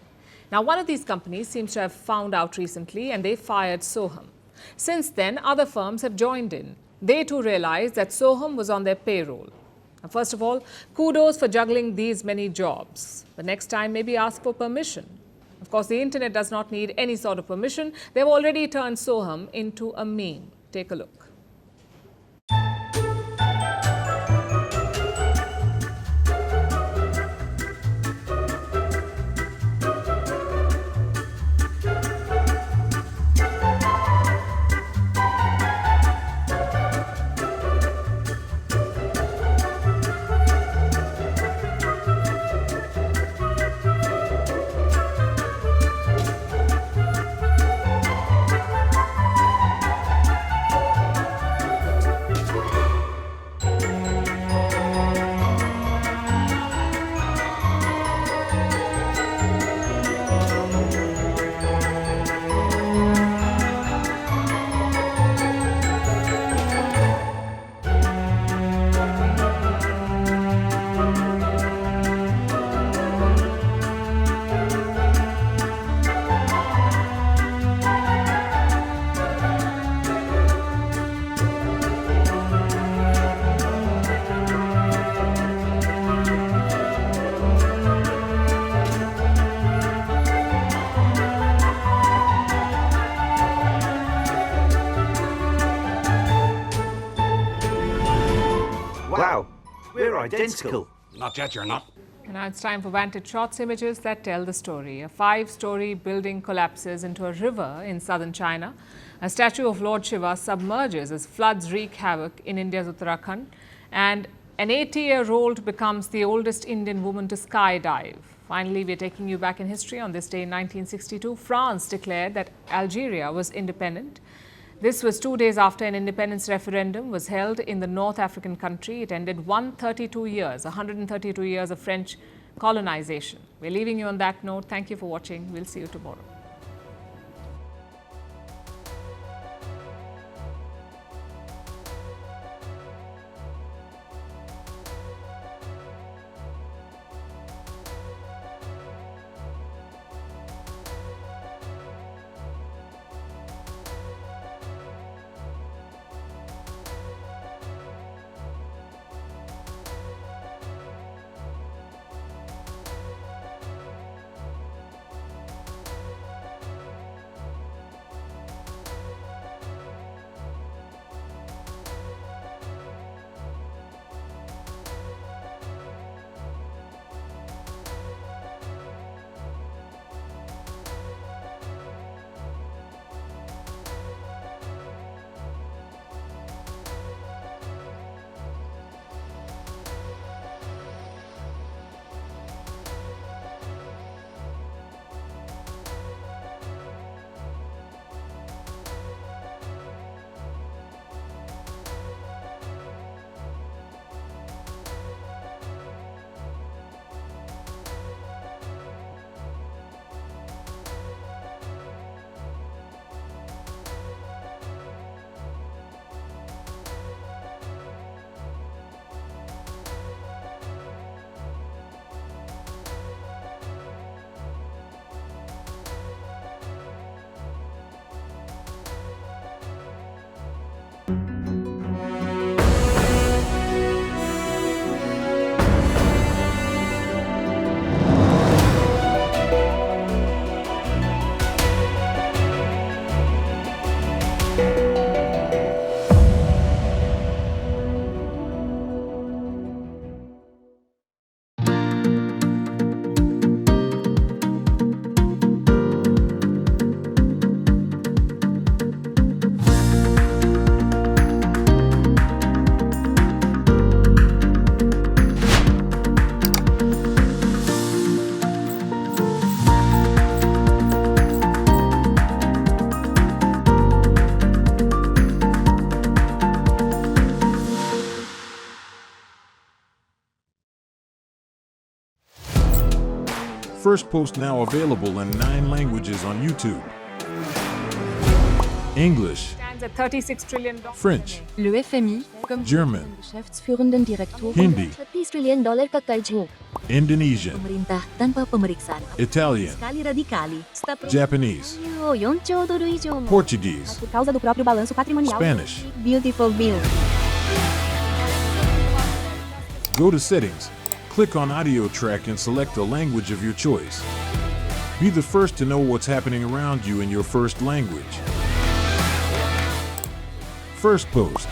Now, one of these companies seems to have found out recently and they fired Soham. Since then, other firms have joined in. They too realized that Soham was on their payroll. Now, first of all, kudos for juggling these many jobs. But next time, maybe ask for permission. Of course, the internet does not need any sort of permission. They've already turned Soham into a meme. Take a look. identical. Not yet, you're not. And now it's time for Vantage shots, images that tell the story. A 5-story building collapses into a river in southern China. A statue of Lord Shiva submerges as floods wreak havoc in India's Uttarakhand. And an 80-year-old becomes the oldest Indian woman to skydive. Finally, we're taking you back in history. On this day in 1962, France declared that Algeria was independent. This was 2 days after an independence referendum was held in the North African country. It ended 132 years of French colonization. We're leaving you on that note. Thank you for watching. We'll see you tomorrow. Firstpost now available in 9 languages on YouTube. English, Stands at $36 trillion. French, Le FMI, comme German, Geschäftsführenden Direktor, Hindi, $30 trillion ka karjo. Indonesian, Pemerintah tanpa pemeriksaan. Italian, Sekali radikali. Japanese, $4 trilhão. Portuguese, Por causa do próprio balanço patrimonial. Spanish. Beautiful bill. Go to Settings, click on Audio Track and select a language of your choice. Be the first to know what's happening around you in your first language. Firstpost.